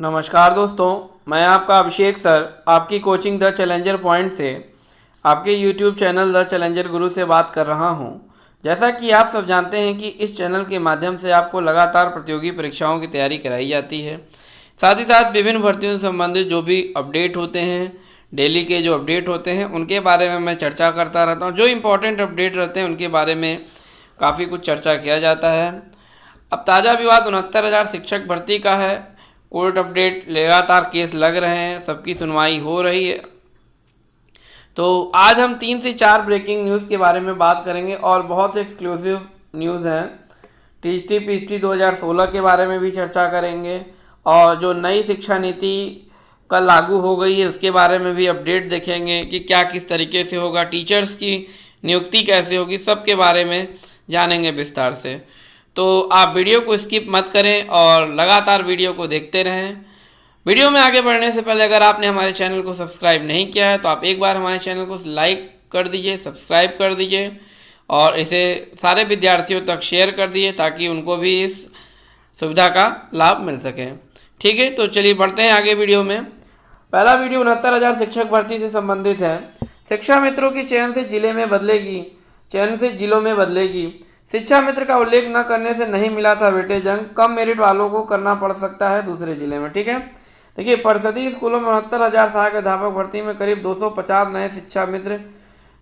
नमस्कार दोस्तों, मैं आपका अभिषेक सर आपकी कोचिंग द चैलेंजर पॉइंट से आपके यूट्यूब चैनल द चैलेंजर गुरु से बात कर रहा हूं। जैसा कि आप सब जानते हैं कि इस चैनल के माध्यम से आपको लगातार प्रतियोगी परीक्षाओं की तैयारी कराई जाती है। साथ ही साथ विभिन्न भर्तियों से संबंधित जो भी अपडेट होते हैं, डेली के जो अपडेट होते हैं, उनके बारे में मैं चर्चा करता रहता हूँ। जो इम्पोर्टेंट अपडेट रहते हैं उनके बारे में काफ़ी कुछ चर्चा किया जाता है। अब ताज़ा विवाद 69,000 शिक्षक भर्ती का है। कोर्ट अपडेट, लगातार केस लग रहे हैं, सबकी सुनवाई हो रही है। तो आज हम 3 से 4 ब्रेकिंग न्यूज़ के बारे में बात करेंगे और बहुत एक्सक्लूसिव न्यूज़ हैं। टीटी पीटी 2016 के बारे में भी चर्चा करेंगे और जो नई शिक्षा नीति कल लागू हो गई है उसके बारे में भी अपडेट देखेंगे कि क्या किस तरीके से होगा, टीचर्स की नियुक्ति कैसे होगी, सब के बारे में जानेंगे विस्तार से। तो आप वीडियो को स्किप मत करें और लगातार वीडियो को देखते रहें। वीडियो में आगे बढ़ने से पहले अगर आपने हमारे चैनल को सब्सक्राइब नहीं किया है तो आप एक बार हमारे चैनल को लाइक कर दीजिए, सब्सक्राइब कर दीजिए और इसे सारे विद्यार्थियों तक शेयर कर दीजिए ताकि उनको भी इस सुविधा का लाभ मिल सके। ठीक है, तो चलिए बढ़ते हैं आगे वीडियो में। पहला वीडियो 69,000 शिक्षक भर्ती से संबंधित है। शिक्षा मित्रों की चयन से जिलों में बदलेगी। शिक्षा मित्र का उल्लेख न करने से नहीं मिला था वेटेज अंक, कम मेरिट वालों को करना पड़ सकता है दूसरे जिले में। ठीक है, देखिए परिषदीय स्कूलों में 69,000 सहायक अध्यापक भर्ती में करीब 250 नए शिक्षा मित्र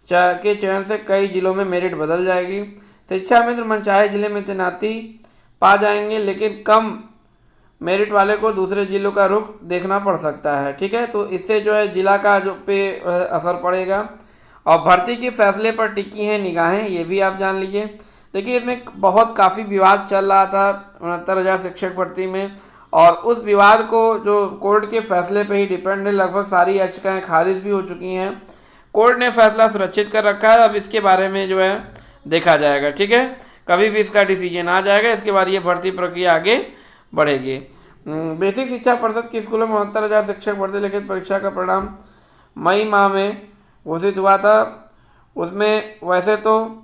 के चयन से कई जिलों में मेरिट बदल जाएगी। शिक्षा मित्र मनचाहे जिले में तैनाती पा जाएंगे, लेकिन कम मेरिट वाले को दूसरे जिलों का रुख देखना पड़ सकता है। ठीक है, तो इससे जो है जिला का जो पे असर पड़ेगा और भर्ती के फैसले पर टिकी हैं निगाहें, ये भी आप जान लीजिए। देखिए इसमें बहुत काफ़ी विवाद चल रहा था 69,000 शिक्षक भर्ती में और उस विवाद को जो कोर्ट के फैसले पे ही डिपेंड है। लगभग सारी याचिकाएं खारिज भी हो चुकी हैं। कोर्ट ने फैसला सुरक्षित कर रखा है। अब इसके बारे में जो है देखा जाएगा। ठीक है, कभी भी इसका डिसीजन आ जाएगा, इसके बाद ये भर्ती प्रक्रिया आगे बढ़ेगी। बेसिक शिक्षा परिषद के स्कूलों में 69,000 शिक्षक भर्ती लिखित परीक्षा का परिणाम मई माह में घोषित हुआ था। उसमें वैसे तो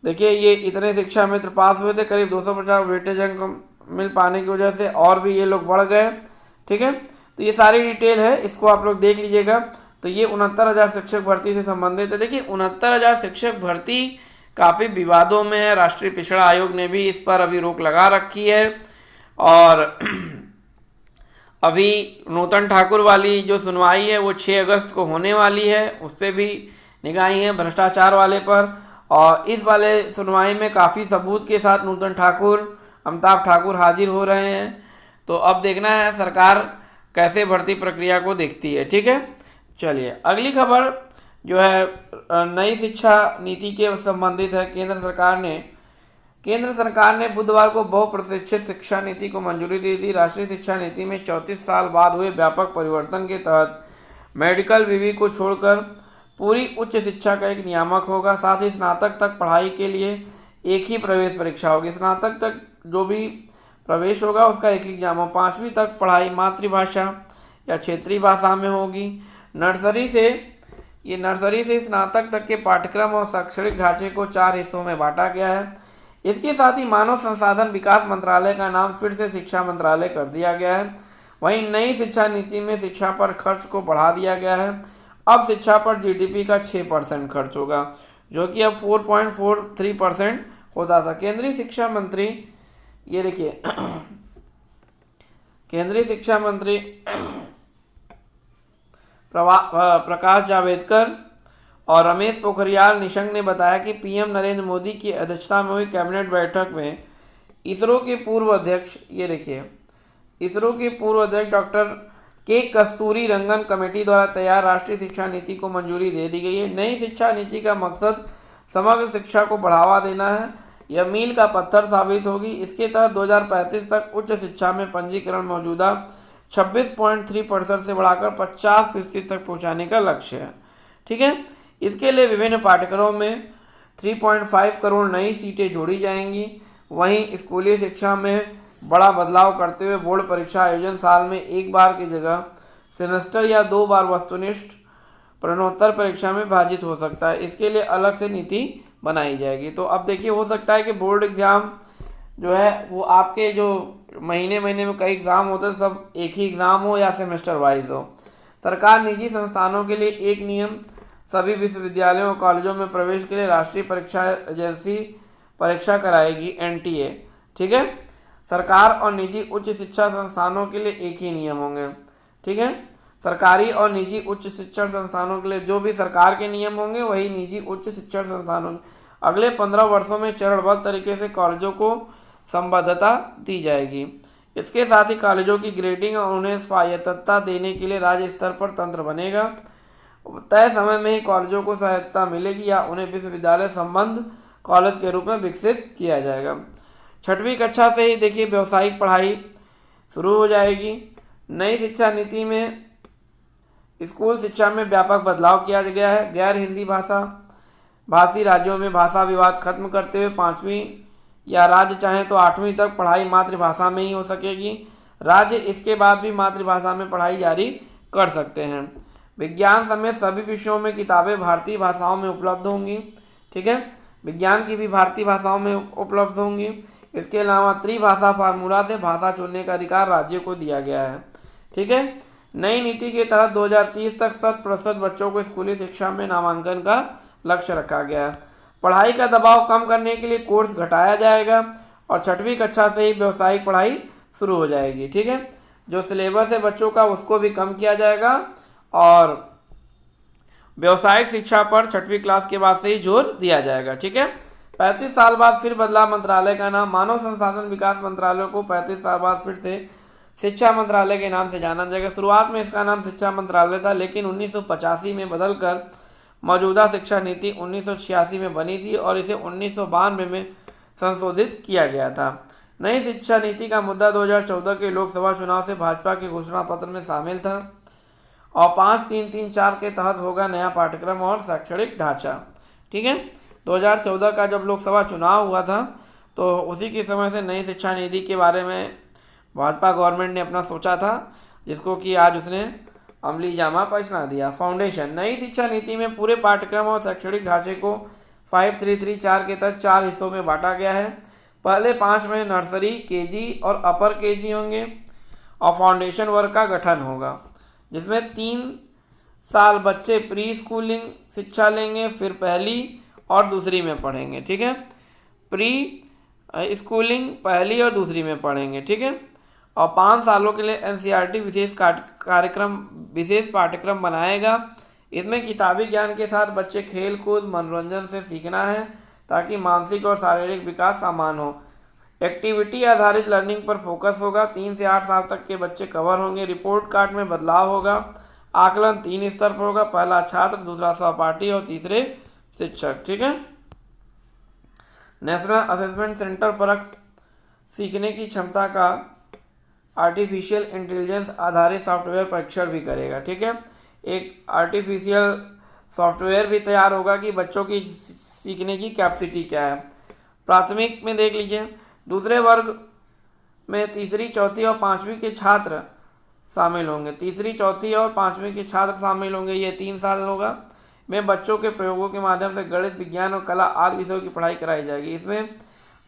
देखिए ये इतने शिक्षा मित्र पास हुए थे, करीब 250 वेटेज अंक मिल पाने की वजह से और भी ये लोग बढ़ गए। ठीक है, तो ये सारी डिटेल है, इसको आप लोग देख लीजिएगा। तो ये 69,000 शिक्षक भर्ती से संबंधित है। देखिए 69,000 शिक्षक भर्ती काफ़ी विवादों में है। राष्ट्रीय पिछड़ा आयोग ने भी इस पर अभी रोक लगा रखी है और अभी नूतन ठाकुर वाली जो सुनवाई है वो 6 अगस्त को होने वाली है, उस पर भी निगाहें हैं भ्रष्टाचार वाले पर। और इस वाले सुनवाई में काफ़ी सबूत के साथ नूतन ठाकुर, अमिताभ ठाकुर हाजिर हो रहे हैं। तो अब देखना है सरकार कैसे भर्ती प्रक्रिया को देखती है। ठीक है, चलिए अगली खबर जो है नई शिक्षा नीति के संबंधित है। केंद्र सरकार ने बुधवार को बहुप्रतीक्षित शिक्षा नीति को मंजूरी दे दी। राष्ट्रीय शिक्षा नीति में 34 साल बाद हुए व्यापक परिवर्तन के तहत मेडिकल विवि को छोड़कर पूरी उच्च शिक्षा का एक नियामक होगा। साथ ही स्नातक तक पढ़ाई के लिए एक ही प्रवेश परीक्षा होगी। स्नातक तक जो भी प्रवेश होगा उसका एक ही एग्जाम हो। 5वीं तक पढ़ाई मातृभाषा या क्षेत्रीय भाषा में होगी। नर्सरी से स्नातक तक के पाठ्यक्रम और शैक्षणिक ढांचे को 4 हिस्सों में बांटा गया है। इसके साथ ही मानव संसाधन विकास मंत्रालय का नाम फिर से शिक्षा मंत्रालय कर दिया गया है। वहीं नई शिक्षा नीति में शिक्षा पर खर्च को बढ़ा दिया गया है। अब शिक्षा पर जीडीपी का 6% खर्च होगा, जो कि अब 4.43% होता था। केंद्रीय शिक्षा मंत्री ये देखिए केंद्रीय शिक्षा मंत्री प्रकाश जावड़ेकर और रमेश पोखरियाल निशंक ने बताया कि पीएम नरेंद्र मोदी की अध्यक्षता में हुई कैबिनेट बैठक में इसरो के पूर्व अध्यक्ष डॉक्टर के कस्तूरी रंगन कमेटी द्वारा तैयार राष्ट्रीय शिक्षा नीति को मंजूरी दे दी गई है। नई शिक्षा नीति का मकसद समग्र शिक्षा को बढ़ावा देना है। यह मील का पत्थर साबित होगी। इसके तहत 2035 तक उच्च शिक्षा में पंजीकरण मौजूदा 26.3% से बढ़ाकर 50% तक पहुंचाने का लक्ष्य है। ठीक है, इसके लिए विभिन्न पाठ्यक्रमों में 3.5 करोड़ नई सीटें जोड़ी जाएंगी। वहीं स्कूली शिक्षा में बड़ा बदलाव करते हुए बोर्ड परीक्षा आयोजन साल में एक बार की जगह सेमेस्टर या 2 बार वस्तुनिष्ठ प्रश्नोत्तर परीक्षा में विभाजित हो सकता है। इसके लिए अलग से नीति बनाई जाएगी। तो अब देखिए हो सकता है कि बोर्ड एग्ज़ाम जो है वो आपके जो महीने महीने में कई एग्ज़ाम होते हैं, सब एक ही एग्ज़ाम हो या सेमेस्टर वाइज हो। सरकार निजी संस्थानों के लिए एक नियम, सभी विश्वविद्यालयों और कॉलेजों में प्रवेश के लिए राष्ट्रीय परीक्षा एजेंसी परीक्षा कराएगी, एनटीए। ठीक है, सरकार और निजी उच्च शिक्षा संस्थानों के लिए एक ही नियम होंगे। ठीक है, सरकारी और निजी उच्च शिक्षण संस्थानों के लिए जो भी सरकार के नियम होंगे वही निजी उच्च शिक्षण संस्थानों। अगले 15 वर्षों में चरणबद्ध तरीके से कॉलेजों को संबद्धता दी जाएगी। इसके साथ ही कॉलेजों की ग्रेडिंग और उन्हें स्वायत्तता देने के लिए राज्य स्तर पर तंत्र बनेगा। तय समय में ही कॉलेजों को स्वायत्तता मिलेगी या उन्हें विश्वविद्यालय संबद्ध कॉलेज के रूप में विकसित किया जाएगा। 6वीं कक्षा से ही देखिए व्यावसायिक पढ़ाई शुरू हो जाएगी। नई शिक्षा नीति में स्कूल शिक्षा में व्यापक बदलाव किया गया है। गैर हिंदी भाषी राज्यों में भाषा विवाद खत्म करते हुए 5वीं या राज्य चाहें तो 8वीं तक पढ़ाई मातृभाषा में ही हो सकेगी। राज्य इसके बाद भी मातृभाषा में पढ़ाई जारी कर सकते हैं। विज्ञान समेत सभी विषयों में किताबें भारतीय भाषाओं में उपलब्ध होंगी। ठीक है, विज्ञान की भी भारतीय भाषाओं में उपलब्ध होंगी। इसके अलावा त्रिभाषा फार्मूला से भाषा चुनने का अधिकार राज्य को दिया गया है। ठीक है, नई नीति के तहत 2030 तक 100% बच्चों को स्कूली शिक्षा में नामांकन का लक्ष्य रखा गया है। पढ़ाई का दबाव कम करने के लिए कोर्स घटाया जाएगा और 6वीं कक्षा से ही व्यावसायिक पढ़ाई शुरू हो जाएगी। ठीक है, जो सिलेबस है बच्चों का उसको भी कम किया जाएगा और व्यावसायिक शिक्षा पर 6वीं क्लास के बाद से ही जोर दिया जाएगा। ठीक है, 35 साल बाद फिर बदला मंत्रालय का नाम। मानव संसाधन विकास मंत्रालय को 35 साल बाद फिर से शिक्षा मंत्रालय के नाम से जाना जाएगा। शुरुआत में इसका नाम शिक्षा मंत्रालय था, लेकिन 1985 में बदलकर मौजूदा शिक्षा नीति 1986 में बनी थी और इसे 1992 में संशोधित किया गया था। नई शिक्षा नीति का मुद्दा 2014 के लोकसभा चुनाव से भाजपा के घोषणा पत्र में शामिल था और 5-3-3-4 के तहत होगा नया पाठ्यक्रम और शैक्षणिक ढांचा। ठीक है, 2014 का जब लोकसभा चुनाव हुआ था तो उसी के समय से नई शिक्षा नीति के बारे में भाजपा गवर्नमेंट ने अपना सोचा था, जिसको कि आज उसने अमली जामा पहना दिया। फाउंडेशन, नई शिक्षा नीति में पूरे पाठ्यक्रम और शैक्षणिक ढांचे को 5334 के तहत 4 हिस्सों में बांटा गया है। पहले 5 में नर्सरी, केजी और अपर केजी होंगे और फाउंडेशन वर्ग का गठन होगा, जिसमें 3 साल बच्चे प्री स्कूलिंग शिक्षा लेंगे, फिर पहली और दूसरी में पढ़ेंगे। ठीक है, प्री स्कूलिंग पहली और दूसरी में पढ़ेंगे। ठीक है, और 5 सालों के लिए एनसीईआरटी विशेष पाठ्यक्रम बनाएगा। इसमें किताबी ज्ञान के साथ बच्चे खेल कूद मनोरंजन से सीखना है ताकि मानसिक और शारीरिक विकास समान हो। एक्टिविटी आधारित लर्निंग पर फोकस होगा। 3 से 8 साल तक के बच्चे कवर होंगे। रिपोर्ट कार्ड में बदलाव होगा। आकलन 3 स्तर पर होगा, पहला छात्र, दूसरा सहपाठी और तीसरे शिक्षक। ठीक है, नेशनल असेसमेंट सेंटर परख सीखने की क्षमता का आर्टिफिशियल इंटेलिजेंस आधारित सॉफ्टवेयर परीक्षण भी करेगा। ठीक है, एक आर्टिफिशियल सॉफ्टवेयर भी तैयार होगा कि बच्चों की सीखने की कैपेसिटी क्या है। प्राथमिक में देख लीजिए, दूसरे वर्ग में तीसरी, चौथी और 5वीं के छात्र शामिल होंगे। तीसरी, चौथी और 5वीं के छात्र शामिल होंगे। ये 3 साल होगा। में बच्चों के प्रयोगों के माध्यम से गणित, विज्ञान और कला आदि विषयों की पढ़ाई कराई जाएगी। इसमें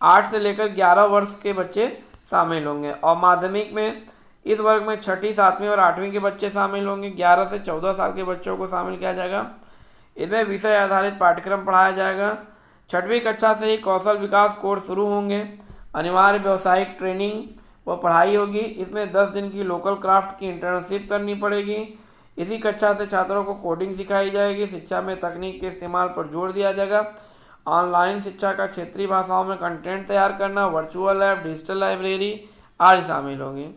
8 से लेकर 11 वर्ष के बच्चे शामिल होंगे और माध्यमिक में इस वर्ग में 6ठी, 7वीं और 8वीं के बच्चे शामिल होंगे। 11 से 14 साल के बच्चों को शामिल किया जाएगा। इसमें विषय आधारित पाठ्यक्रम पढ़ाया जाएगा। 6वीं कक्षा से ही कौशल विकास कोर्स शुरू होंगे। अनिवार्य व्यावसायिक ट्रेनिंग व पढ़ाई होगी। इसमें 10 दिन की लोकल क्राफ्ट की इंटर्नशिप करनी पड़ेगी। इसी कक्षा से छात्रों को कोडिंग सिखाई जाएगी। शिक्षा में तकनीक के इस्तेमाल पर जोर दिया जाएगा। ऑनलाइन शिक्षा का क्षेत्रीय भाषाओं में कंटेंट तैयार करना, वर्चुअल लैब, डिजिटल लाइब्रेरी आदि शामिल होंगी।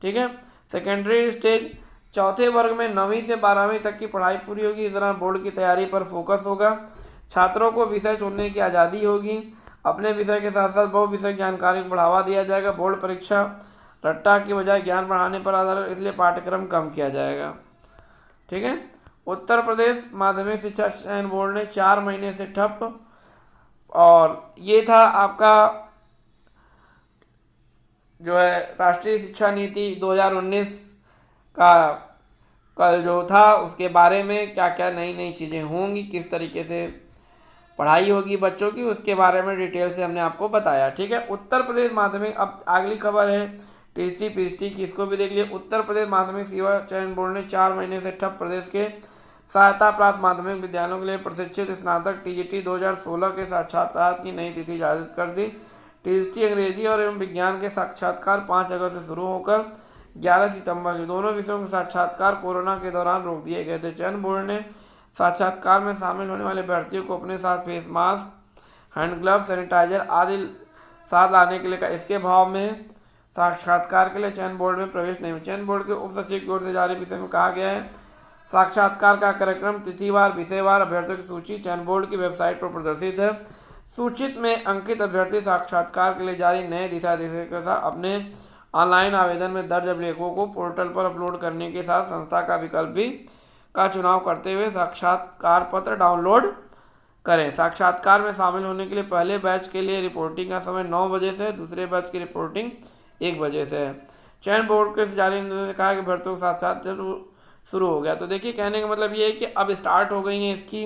ठीक है, सेकेंडरी स्टेज, चौथे वर्ग में 9वीं से 12वीं तक की पढ़ाई पूरी होगी। इस दौरान बोर्ड की तैयारी पर फोकस होगा। छात्रों को विषय चुनने की आज़ादी होगी। अपने विषय के साथ साथ बहु विषय जानकारी को बढ़ावा दिया जाएगा। बोर्ड परीक्षा रट्टा के बजाय ज्ञान बढ़ाने पर आधारित, इसलिए पाठ्यक्रम कम किया जाएगा। ठीक है, उत्तर प्रदेश माध्यमिक शिक्षा चयन बोर्ड ने 4 महीने से ठप। और ये था आपका जो है राष्ट्रीय शिक्षा नीति 2019 का कल जो था उसके बारे में क्या क्या नई नई चीज़ें होंगी, किस तरीके से पढ़ाई होगी बच्चों की, उसके बारे में डिटेल से हमने आपको बताया। ठीक है, उत्तर प्रदेश माध्यमिक, अब अगली खबर है टीएसटी पीएचटी की, इसको भी देख लिए। उत्तर प्रदेश माध्यमिक सेवा चयन बोर्ड ने 4 महीने से ठप प्रदेश के सहायता प्राप्त माध्यमिक विद्यालयों के लिए प्रशिक्षित स्नातक टीजीटी 2016 के साक्षात्कार की नई तिथि जारी कर दी। टीजीटी अंग्रेजी और एवं विज्ञान के साक्षात्कार 5 अगस्त से शुरू होकर 11 सितंबर के दोनों विषयों के साक्षात्कार कोरोना के दौरान रोक दिए गए थे। चयन बोर्ड ने साक्षात्कार में शामिल होने वाले अभ्यर्थियों को अपने साथ face mask, hand glove, sanitiser आदि साथ लाने के लिए कहा। इसके भाव में साक्षात्कार के लिए चयन बोर्ड में प्रवेश नहीं हुआ। चयन बोर्ड के उप सचिव की ओर से जारी विषय में कहा गया है, साक्षात्कार का कार्यक्रम तिथिवार विषयवार अभ्यर्थियों की सूची चयन बोर्ड की वेबसाइट पर प्रदर्शित है। सूचित में अंकित अभ्यर्थी साक्षात्कार के लिए जारी नए दिशा निर्देशों के साथ अपने ऑनलाइन आवेदन में दर्ज अभिलेखों को पोर्टल पर अपलोड करने के साथ संस्था का विकल्प भी का चुनाव करते हुए साक्षात्कार पत्र डाउनलोड करें। साक्षात्कार में शामिल होने के लिए पहले बैच के लिए रिपोर्टिंग का समय 9 बजे से, दूसरे बैच की रिपोर्टिंग 1 बजे से है। चयन बोर्ड के जारी ने कहा कि भर्तियों के साथ साथ शुरू हो गया। तो देखिए, कहने का मतलब ये है कि अब स्टार्ट हो गई हैं इसकी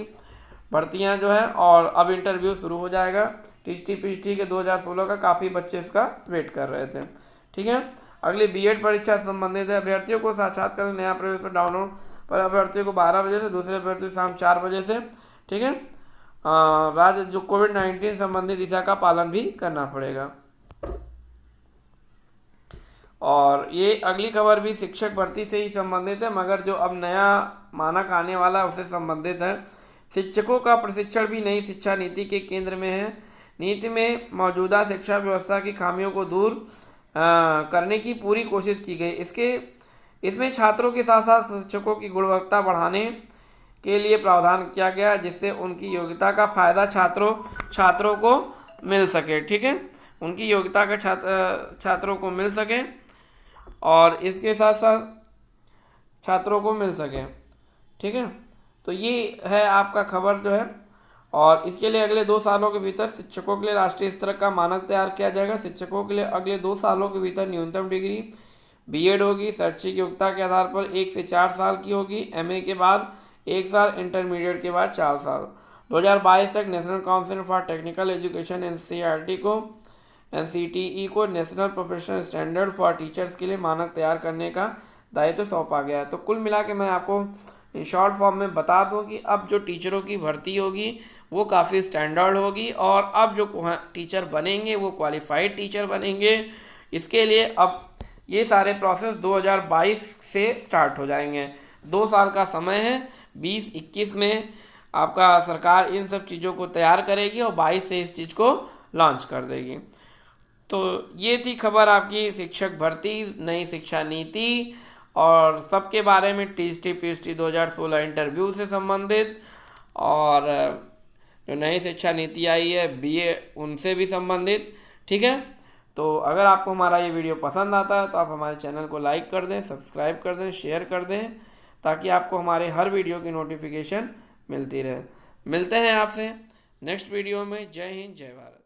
भर्तियां जो है, और अब इंटरव्यू शुरू हो जाएगा। टीजीटी पीजीटी के 2016 का काफ़ी बच्चे इसका वेट कर रहे थे। ठीक है, अगली बीएड परीक्षा से संबंधित है। अभ्यर्थियों को साक्षात्कार नया प्रवेश पर डाउनलोड पर अभ्यर्थियों को 12 बजे से, दूसरे अभ्यर्थी शाम 4 बजे से। ठीक है, राज्य जो कोविड-19 संबंधित दिशा का पालन भी करना पड़ेगा। और ये अगली खबर भी शिक्षक भर्ती से ही संबंधित है, मगर जो अब नया मानक आने वाला है उससे संबंधित है। शिक्षकों का प्रशिक्षण भी नई शिक्षा नीति के केंद्र में है। नीति में मौजूदा शिक्षा व्यवस्था की खामियों को दूर करने की पूरी कोशिश की गई। इसमें छात्रों के साथ साथ शिक्षकों की गुणवत्ता बढ़ाने के लिए प्रावधान किया गया, जिससे उनकी योग्यता का फायदा छात्रों को मिल सके। ठीक है, उनकी योग्यता का छात्रों को मिल सके और इसके साथ साथ छात्रों को मिल सके। ठीक है, तो ये है आपका खबर जो है। और इसके लिए अगले 2 सालों के भीतर शिक्षकों के लिए राष्ट्रीय स्तर का मानक तैयार किया जाएगा। शिक्षकों के लिए अगले 2 सालों के भीतर न्यूनतम डिग्री बीएड होगी, शैक्षिक योग्यता के आधार पर 1 से 4 साल की होगी। एमए के बाद 1 साल, इंटरमीडिएट के बाद 4 साल। 2022 तक National Council for Technical Education NCTE को National Professional Standard for Teachers के लिए मानक तैयार करने का दायित्व सौंपा गया है। तो कुल मिला के मैं आपको शॉर्ट फॉर्म में बता दूं कि अब जो टीचरों की भर्ती होगी वो काफ़ी स्टैंडर्ड होगी, और अब जो टीचर बनेंगे वो क्वालिफाइड टीचर बनेंगे। इसके लिए अब ये सारे प्रोसेस 2022 से स्टार्ट हो जाएंगे। 2 साल का समय है। 2021 में आपका सरकार इन सब चीज़ों को तैयार करेगी और 22 से इस चीज़ को लॉन्च कर देगी। तो ये थी खबर आपकी शिक्षक भर्ती, नई शिक्षा नीति और सबके बारे में। टीजीटी पीजीटी 2016 इंटरव्यू से संबंधित, और जो नई शिक्षा नीति आई है बीए उनसे भी संबंधित। ठीक है, तो अगर आपको हमारा ये वीडियो पसंद आता है तो आप हमारे चैनल को लाइक कर दें, सब्सक्राइब कर दें, शेयर कर दें, ताकि आपको हमारे हर वीडियो की नोटिफिकेशन मिलती रहे। मिलते हैं आपसे नेक्स्ट वीडियो में। जय हिंद, जय भारत।